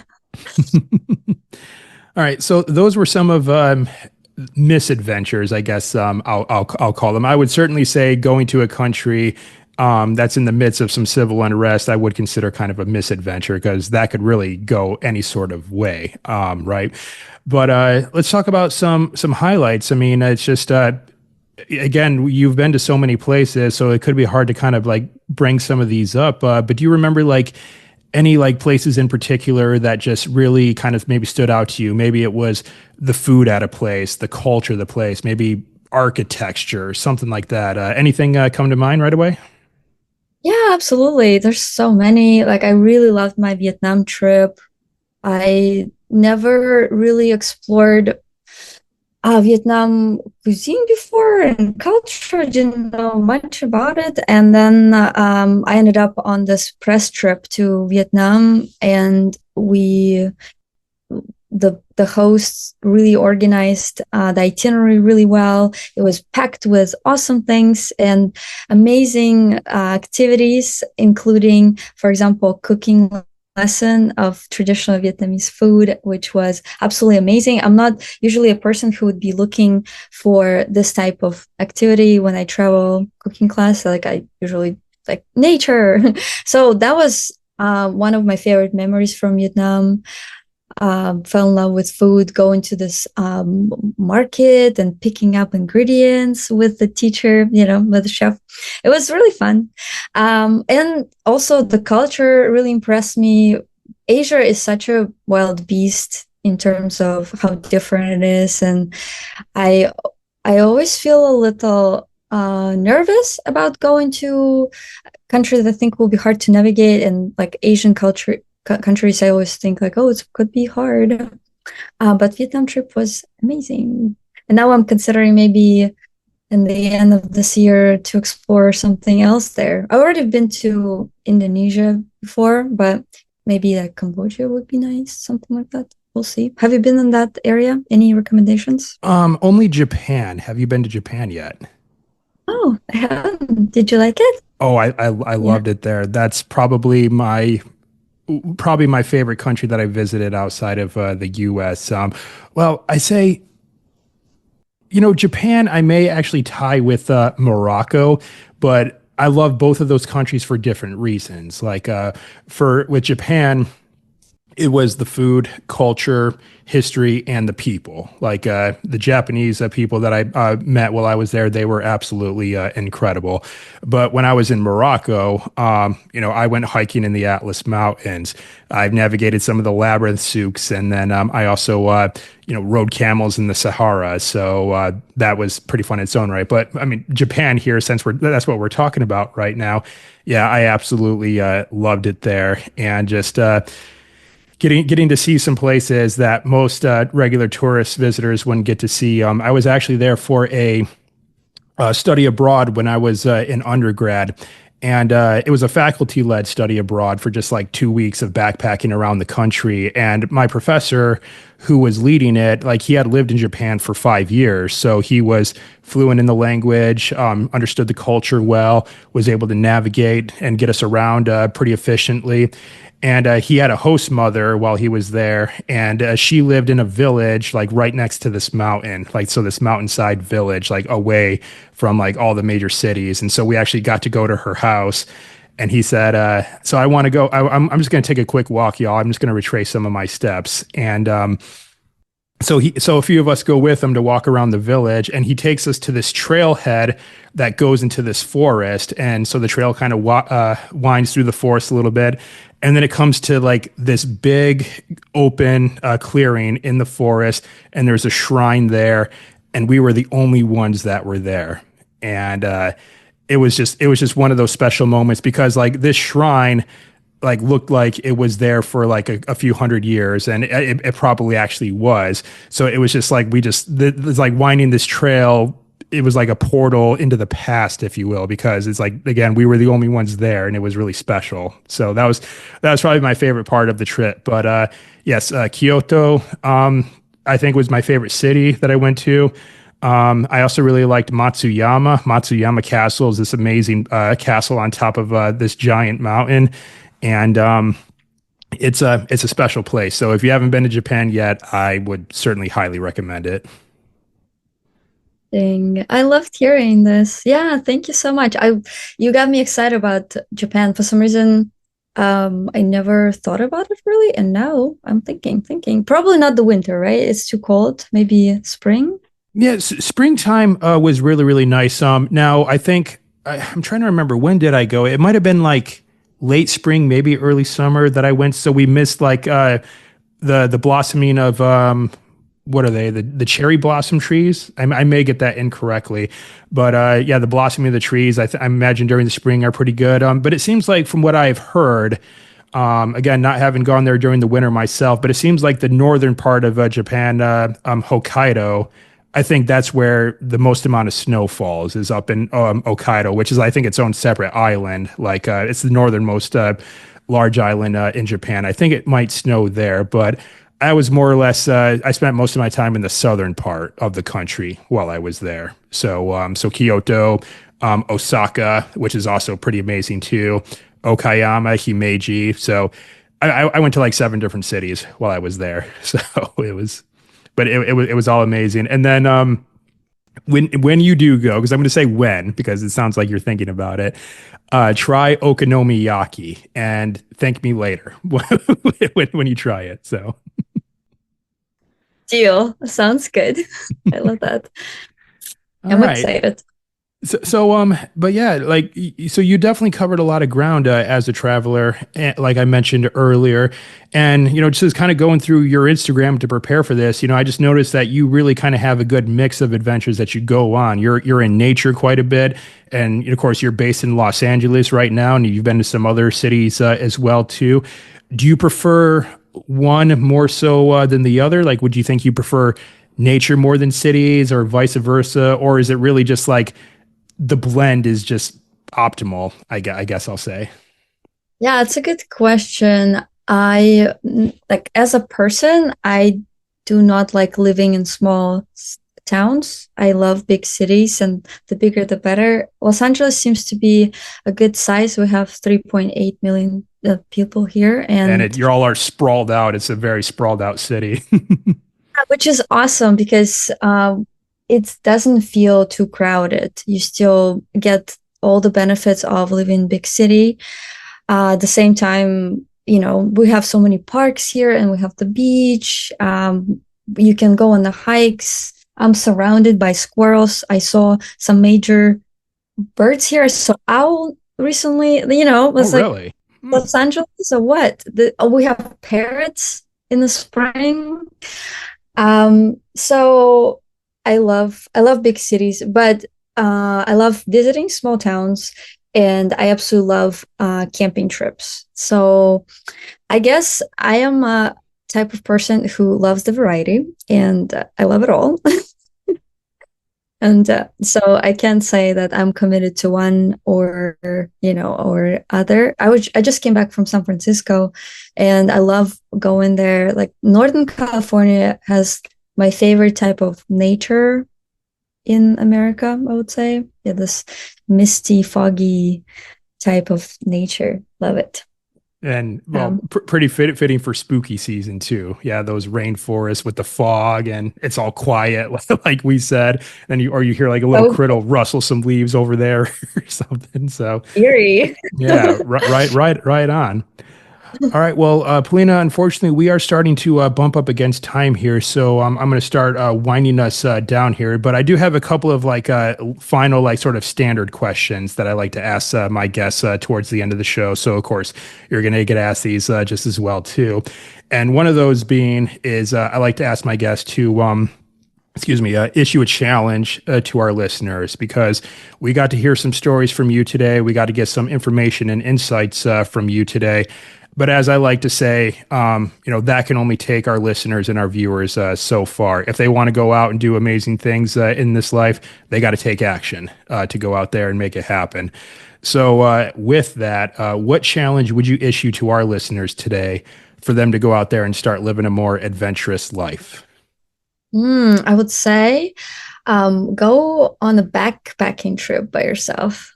All right, so those were some of misadventures, I guess I'll call them. I would certainly say going to a country that's in the midst of some civil unrest, I would consider kind of a misadventure because that could really go any sort of way, right? But let's talk about some highlights. I mean, it's just again, you've been to so many places, so it could be hard to kind of like bring some of these up. But do you remember like any like places in particular that just really kind of maybe stood out to you? Maybe it was the food at a place, the culture of the place, maybe architecture, something like that. Anything come to mind right away? Yeah, absolutely. There's so many. Like, I really loved my Vietnam trip. I never really explored Vietnam cuisine before and culture, didn't know much about it. And then I ended up on this press trip to Vietnam, and the hosts really organized the itinerary really well. It was packed with awesome things and amazing activities, including, for example, cooking lesson of traditional Vietnamese food, which was absolutely amazing. I'm not usually a person who would be looking for this type of activity when I travel cooking class. Like I usually like nature. So that was one of my favorite memories from Vietnam. Fell in love with food, going to this market and picking up ingredients with the teacher, with the chef. It was really fun. And also the culture really impressed me. Asia is such a wild beast in terms of how different it is. And I I always feel a little nervous about going to countries that I think will be hard to navigate, and like Asian culture countries, I always think like, oh, it could be hard. But Vietnam trip was amazing, and now I'm considering maybe in the end of this year to explore something else there. I already been to Indonesia before, but maybe like Cambodia would be nice, something like that. We'll see. Have you been in that area? Any recommendations? Only Japan. Have you been to Japan yet? Oh, I haven't. Did you like it? Oh, I Yeah. loved it there. That's probably my favorite country that I visited outside of the U.S. Well, I say, Japan, I may actually tie with Morocco, but I love both of those countries for different reasons. Like for with Japan, it was the food, culture, history, and the people. Like the Japanese people that I met while I was there, they were absolutely incredible. But when I was in Morocco, I went hiking in the Atlas Mountains. I've navigated some of the labyrinth souks, and then I also, rode camels in the Sahara. So that was pretty fun in its own right. But I mean, Japan here, since that's what we're talking about right now. Yeah, I absolutely loved it there, and just getting to see some places that most regular tourist visitors wouldn't get to see. I was actually there for a study abroad when I was in undergrad. And it was a faculty led study abroad for just like 2 weeks of backpacking around the country. And my professor, who was leading it, like he had lived in Japan for 5 years. So he was fluent in the language, understood the culture well, was able to navigate and get us around pretty efficiently. And he had a host mother while he was there, and she lived in a village like right next to this mountain, like so this mountainside village, like away from like all the major cities. And so we actually got to go to her house. And he said, "So I want to go. I'm just going to take a quick walk, y'all. I'm just going to retrace some of my steps." And so a few of us go with him to walk around the village, and he takes us to this trailhead that goes into this forest. And so the trail kind of winds through the forest a little bit, and then it comes to like this big open clearing in the forest, and there's a shrine there, and we were the only ones that were there. And it was just one of those special moments because like this shrine like looked like it was there for like a few hundred years, and it probably actually was. So it was just like it's like winding this trail. It was like a portal into the past, if you will, because it's like again we were the only ones there, and it was really special. So that was probably my favorite part of the trip. But yes, Kyoto, I think was my favorite city that I went to. I also really liked Matsuyama. Matsuyama Castle is this amazing castle on top of this giant mountain, and it's a special place. So if you haven't been to Japan yet, I would certainly highly recommend it. Dang, I loved hearing this. Yeah, thank you so much. You got me excited about Japan. For some reason, I never thought about it really, and now I'm thinking. Probably not the winter, right? It's too cold. Maybe spring. Yeah, springtime was really really nice. Now I'm trying to remember when did I go. It might have been like late spring, maybe early summer that I went. So we missed like the blossoming of what are they? The cherry blossom trees. I may get that incorrectly, but yeah, the blossoming of the trees. I imagine during the spring are pretty good. But it seems like from what I've heard, again, not having gone there during the winter myself, but it seems like the northern part of Japan, Hokkaido. I think that's where the most amount of snow falls is up in Hokkaido, which is I think its own separate island. Like it's the northernmost large island in Japan. I think it might snow there, but I was more or less I spent most of my time in the southern part of the country while I was there. So Kyoto, Osaka, which is also pretty amazing too. Okayama, Himeji. So I went to like 7 different cities while I was there. So it was but it was all amazing. And then when you do go, because I'm going to say when because it sounds like you're thinking about it, try okonomiyaki and thank me later when you try it. So Deal. Sounds good. I love that. all I'm right. excited. But yeah, like, so you definitely covered a lot of ground as a traveler, like I mentioned earlier. And, just kind of going through your Instagram to prepare for this, I just noticed that you really kind of have a good mix of adventures that you go on. You're in nature quite a bit. And of course, you're based in Los Angeles right now, and you've been to some other cities as well, too. Do you prefer one more so than the other? Like, would you think you prefer nature more than cities or vice versa? Or is it really just like the blend is just optimal? I guess I'll say. Yeah, it's a good question. Like as a person, I do not like living in small towns. I love big cities, and the bigger the better. Los Angeles seems to be a good size. We have 3.8 million people here, And and you all are sprawled out. It's a very sprawled out city. which is awesome because it doesn't feel too crowded. You still get all the benefits of living in big city. At the same time, we have so many parks here and we have the beach. You can go on the hikes. I'm surrounded by squirrels. I saw some major birds here. I saw owl recently. It Oh, was like really? Hmm. Los Angeles or what? We have parrots in the spring. So I love big cities, but I love visiting small towns, and I absolutely love camping trips. So I guess I am a type of person who loves the variety, and I love it all. And so I can't say that I'm committed to one or other. I just came back from San Francisco and I love going there. Like Northern California has my favorite type of nature in America, I would say. Yeah, this misty, foggy type of nature. Love it. And well, Um, pretty fitting for spooky season too. Yeah, those rainforests with the fog and it's all quiet, like we said. And you hear like a little so critter rustle some leaves over there or something. So eerie. yeah, right on. All right. Well, Polina, unfortunately, we are starting to bump up against time here, so I'm going to start winding us down here. But I do have a couple of like final, like sort of standard questions that I like to ask my guests towards the end of the show. So, of course, you're going to get asked these just as well too. And one of those being is I like to ask my guests to issue a challenge to our listeners because we got to hear some stories from you today. We got to get some information and insights from you today. But as I like to say, that can only take our listeners and our viewers so far. If they want to go out and do amazing things in this life, they got to take action to go out there and make it happen. So, with that, what challenge would you issue to our listeners today for them to go out there and start living a more adventurous life? I would say go on a backpacking trip by yourself.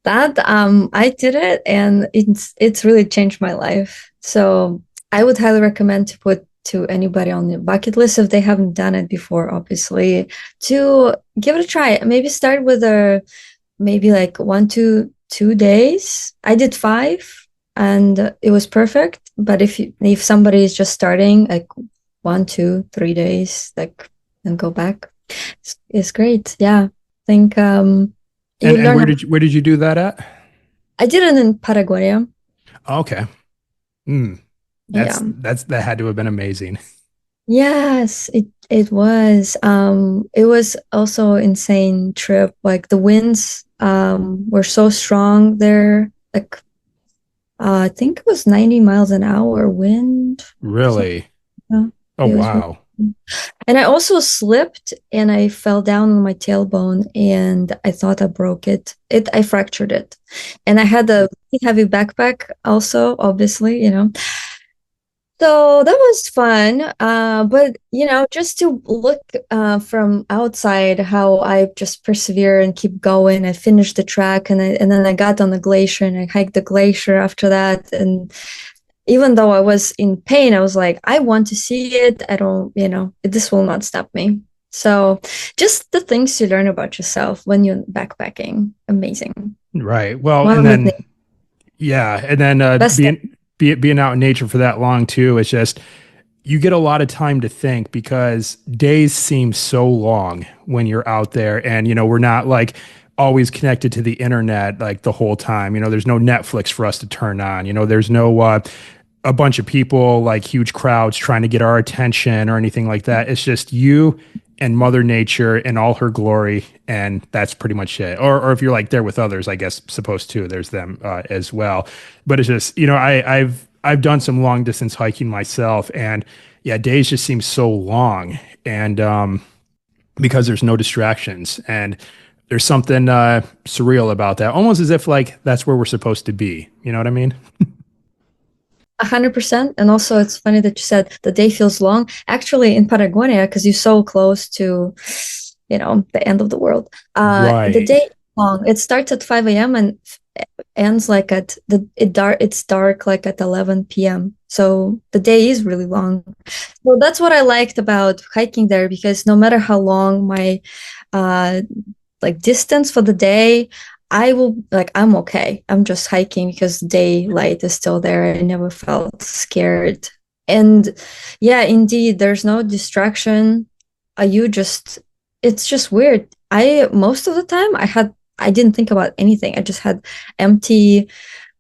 That I did it and it's really changed my life. So I would highly recommend to put to anybody on the bucket list if they haven't done it before, obviously, to give it a try. Maybe start with a maybe like 1 to 2 days. I did 5 and it was perfect. But if somebody is just starting, like 1, 2, 3 days, like and go back, it's great. Yeah. I think you And learn. where did you do that at? I did it in Patagonia. Okay. Hmm. Yeah. That had to have been amazing. Yes, it was. It was also insane trip. Like the winds were so strong there. Like I think it was 90 miles an hour wind. So Really? yeah, Oh, it was really. wow. And I also slipped and I fell down on my tailbone and I thought I broke it. I fractured it. And I had a really heavy backpack also, obviously. So that was fun. But just to look from outside how I just persevere and keep going. I finished the track and then I got on the glacier and I hiked the glacier after that. And even though I was in pain, I was like, I want to see it. I don't, this will not stop me. So just the things you learn about yourself when you're backpacking, amazing. Right. Well, One and of the then yeah, and then best things. being out in nature for that long too, it's just you get a lot of time to think because days seem so long when you're out there and we're not like always connected to the internet like the whole time. There's no Netflix for us to turn on. There's no a bunch of people, like huge crowds trying to get our attention or anything like that. It's just you and Mother Nature in all her glory, and that's pretty much it. Or if you're like there with others, I guess supposed to, there's them as well. But it's just, I've done some long distance hiking myself, and yeah, days just seem so long, and because there's no distractions, and there's something surreal about that, almost as if like that's where we're supposed to be. You know what I mean? 100%. And also, it's funny that you said the day feels long. Actually, in Patagonia, because you're so close to, the end of the world, the Right. day is long. It starts at 5 a.m. and ends like it's dark like at 11 p.m. So the day is really long. So that's what I liked about hiking there, because no matter how long my uh like distance for the day, I'm okay. I'm just hiking because daylight is still there. I never felt scared. And yeah, indeed, there's no distraction. You just It's just weird. I Most of the time I didn't think about anything. I just had empty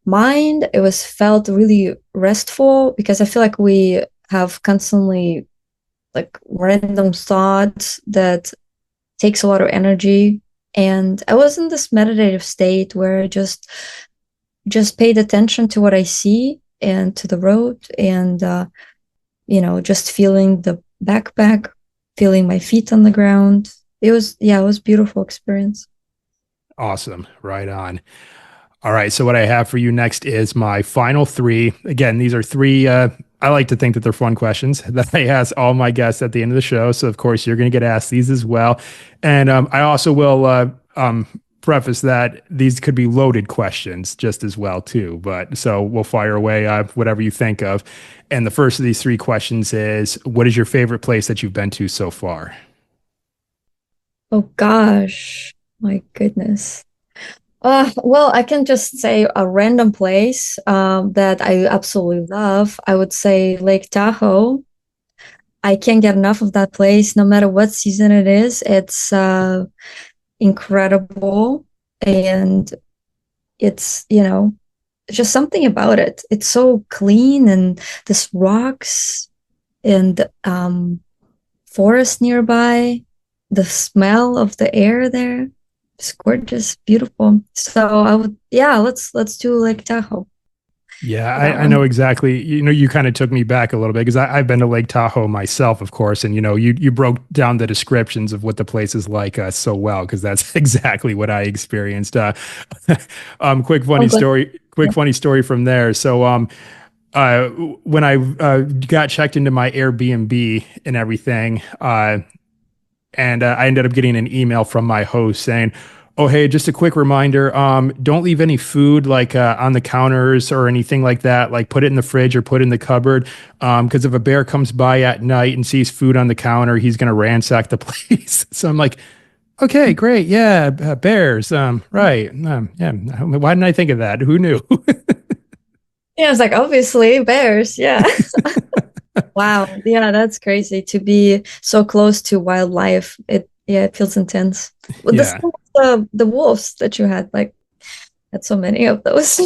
mind. It was felt really restful because I feel like we have constantly like random thoughts that takes a lot of energy. And I was in this meditative state where I just paid attention to what I see and to the road, and just feeling the backpack, feeling my feet on the ground. It was a beautiful experience. Awesome. Right on. All right. So what I have for you next is my final three. Again, these are three. I like to think that they're fun questions that I ask all my guests at the end of the show. So of course you're going to get asked these as well, and I also will preface that these could be loaded questions just as well too. But so we'll fire away whatever you think of. And the first of these three questions is, what is your favorite place that you've been to so far? Oh gosh, my goodness. Well, I can just say a random place that I absolutely love. I would say Lake Tahoe. I can't get enough of that place, no matter what season it is. It's incredible, and it's just something about it. It's so clean, and there's rocks and forest nearby. The smell of the air there. It's gorgeous, beautiful. So I would, yeah, let's do Lake Tahoe Yeah, for that I know one. exactly. You kind of took me back a little bit because I've been to Lake Tahoe myself, of course, and you broke down the descriptions of what the place is like so well because that's exactly what I experienced. I'm glad. Quick funny story from there. So uh, when I got checked into my Airbnb and everything, and I ended up getting an email from my host saying, "Oh, hey, just a quick reminder. Don't leave any food like on the counters or anything like that. Like put it in the fridge or put it in the cupboard. Because if a bear comes by at night and sees food on the counter, he's gonna ransack the place." So I'm like, "Okay, great, yeah, bears. Right. Yeah. Why didn't I think of that? Who knew?" Yeah, it's like obviously bears. Yeah. Wow. Yeah, that's crazy to be so close to wildlife. It feels intense. With the Yeah. same with the wolves that you had, like had so many of those.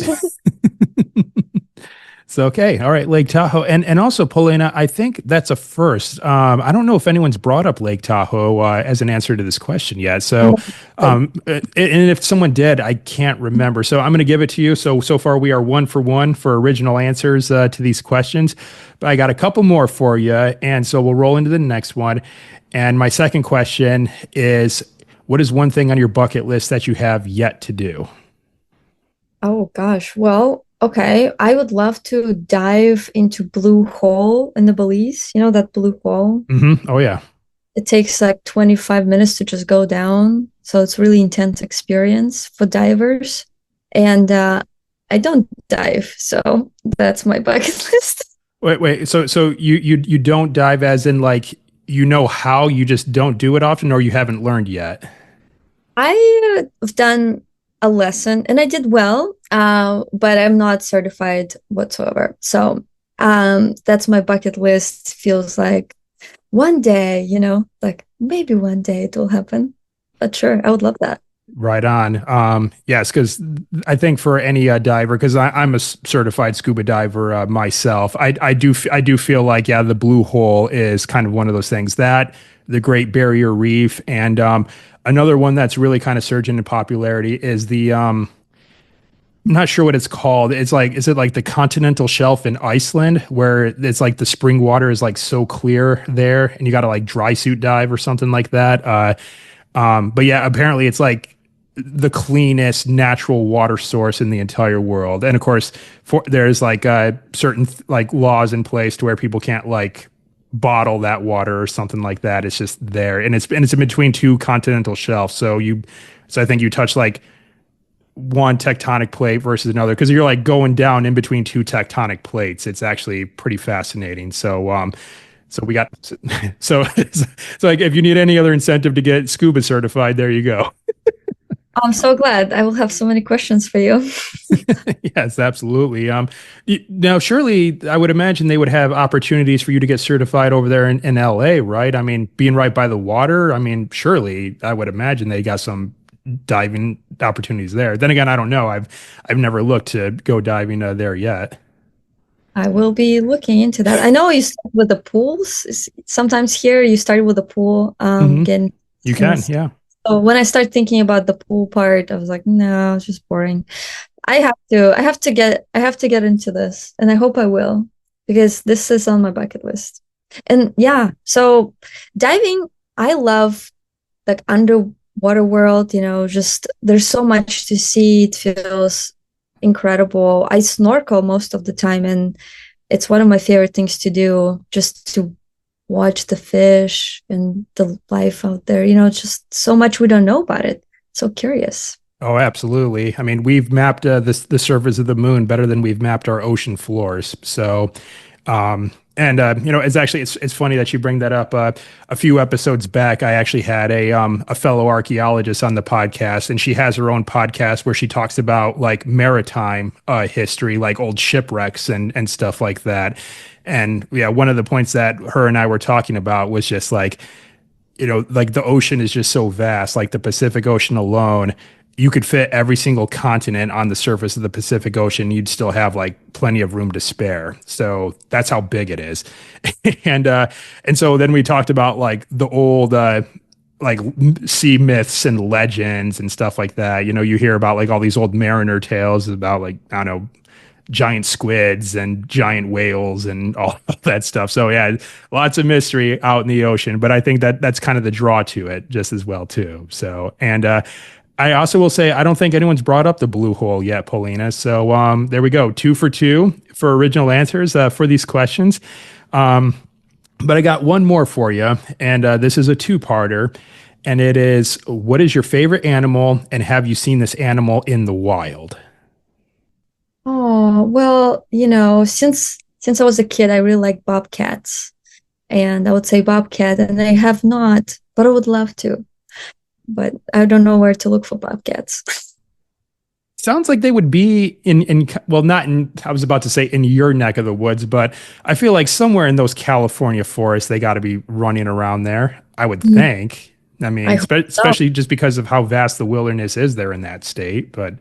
So okay, all right, Lake Tahoe, and also Polina, I think that's a first. I don't know if anyone's brought up Lake Tahoe as an answer to this question yet. So, and if someone did, I can't remember. So I'm going to give it to you. So far we are 1 for 1 for original answers to these questions, but I got a couple more for you, and so we'll roll into the next one. And my second question is, what is one thing on your bucket list that you have yet to do? Oh gosh. Well, okay. I would love to dive into Blue Hole in the Belize. You know that Blue Hole? Oh yeah. It takes like 25 minutes to just go down. So it's really intense experience for divers. And I don't dive, so that's my bucket list. Wait. So you don't dive as in like you know how, you just don't do it often, or you haven't learned yet? I've done a lesson and I did well, but I'm not certified whatsoever. So that's my bucket list. Feels like one day, like maybe one day it will happen. But sure, I would love that. Right on. Yes, because I think for any diver, because I'm a certified scuba diver myself, I do feel like yeah, the blue hole is kind of one of those things that the Great Barrier Reef, and another one that's really kind of surging in popularity is the not sure what it's called. It's like, is it like the continental shelf in Iceland where it's like the spring water is like so clear there and you got to like dry suit dive or something like that. But yeah, apparently it's like the cleanest natural water source in the entire world. And of course, there's like certain like laws in place to where people can't like bottle that water or something like that. It's just there, and it's in between two continental shelves. So I think you touch like one tectonic plate versus another because you're like going down in between two tectonic plates. It's actually pretty fascinating. So we got so like if you need any other incentive to get scuba certified, there you go. I'm so glad. I will have so many questions for you. Yes, absolutely. Now, surely I would imagine they would have opportunities for you to get certified over there in LA, right? I mean, being right by the water, I mean, surely I would imagine they got some diving opportunities there. Then again, I don't know. I've never looked to go diving there yet. I will be looking into that. I know you start with the pools. Sometimes here you start with the pool, Hmm. getting You can, yeah. so when I start thinking about the pool part, I was like, no, it's just boring. I have to get into this, and I hope I will, because this is on my bucket list. And yeah, so diving, I love like underwater world, just there's so much to see. It feels incredible. I snorkel most of the time, and it's one of my favorite things to do, just to watch the fish and the life out there. Just so much we don't know about it. So curious. Oh, absolutely. I mean, we've mapped the surface of the moon better than we've mapped our ocean floors. So, and it's funny that you bring that up. A few episodes back, I actually had a fellow archaeologist on the podcast, and she has her own podcast where she talks about like maritime history, like old shipwrecks and stuff like that. And yeah, one of the points that her and I were talking about was just like, like the ocean is just so vast, like the Pacific Ocean alone, you could fit every single continent on the surface of the Pacific Ocean. You'd still have like plenty of room to spare. So that's how big it is. And so then we talked about like the old, like sea myths and legends and stuff like that. You hear about like all these old mariner tales about like, I don't know, giant squids and giant whales and all that stuff. So yeah, lots of mystery out in the ocean, but I think that that's kind of the draw to it just as well too. So, and I also will say I don't think anyone's brought up the blue hole yet, Polina. So there we go, 2 for 2 for original answers for these questions. But I got one more for you, and this is a two-parter, and it is: what is your favorite animal, and have you seen this animal in the wild? Oh, well, since I was a kid, I really like bobcats. And I would say bobcat, and I have not, but I would love to. But I don't know where to look for bobcats. Sounds like they would be in well, not in, I was about to say in your neck of the woods, but I feel like somewhere in those California forests they got to be running around there, I would Mm, think. I I mean, hope so. especially just because of how vast the wilderness is there in that state, but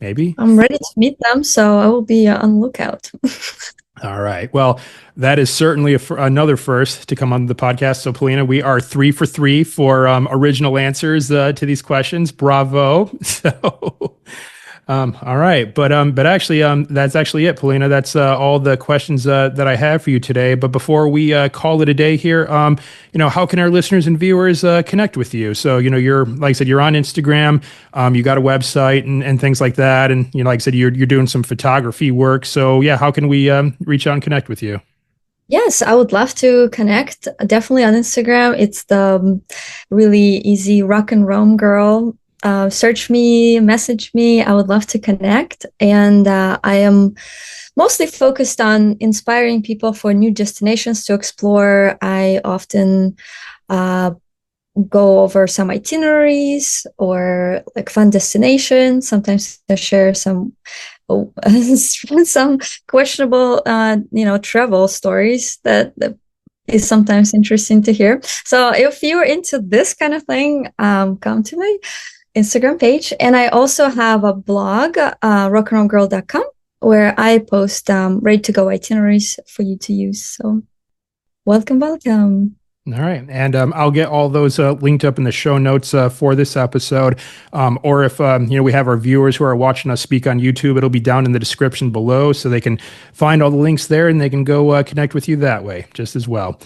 maybe. I'm ready to meet them, so I will be on lookout. All right. Well, that is certainly another first to come on the podcast. So, Polina, we are 3 for 3 for original answers to these questions. Bravo. So, all right, but actually, that's actually it, Polina. That's all the questions that I have for you today. But before we call it a day here, how can our listeners and viewers connect with you? So, you're like I said, you're on Instagram. You got a website and things like that, and like I said, you're doing some photography work. So, yeah, how can we reach out and connect with you? Yes, I would love to connect. Definitely on Instagram. It's the really easy rock and roam girl. Search me, message me. I would love to connect. And I am mostly focused on inspiring people for new destinations to explore. I often uh, go over some itineraries or like fun destinations. Sometimes I share some some questionable travel stories that is sometimes interesting to hear. So if you're into this kind of thing, come to my Instagram page. And I also have a blog, rockandrollgirl.com, where I post ready to go itineraries for you to use. So welcome, welcome. All right. And I'll get all those linked up in the show notes for this episode. Or if, we have our viewers who are watching us speak on YouTube, it'll be down in the description below so they can find all the links there and they can go connect with you that way just as well.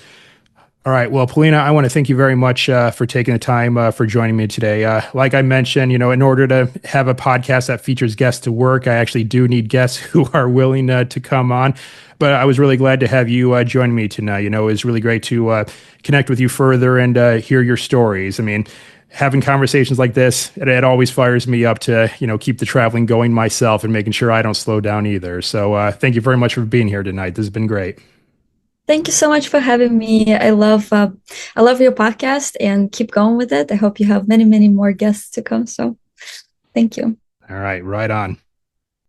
All right. Well, Polina, I want to thank you very much for taking the time for joining me today. Like I mentioned, in order to have a podcast that features guests to work, I actually do need guests who are willing to come on. But I was really glad to have you join me tonight. It was really great to connect with you further and hear your stories. I mean, having conversations like this, it always fires me up to, keep the traveling going myself and making sure I don't slow down either. So thank you very much for being here tonight. This has been great. Thank you so much for having me. I love your podcast and keep going with it. I hope you have many, many more guests to come. So thank you. All right, right on.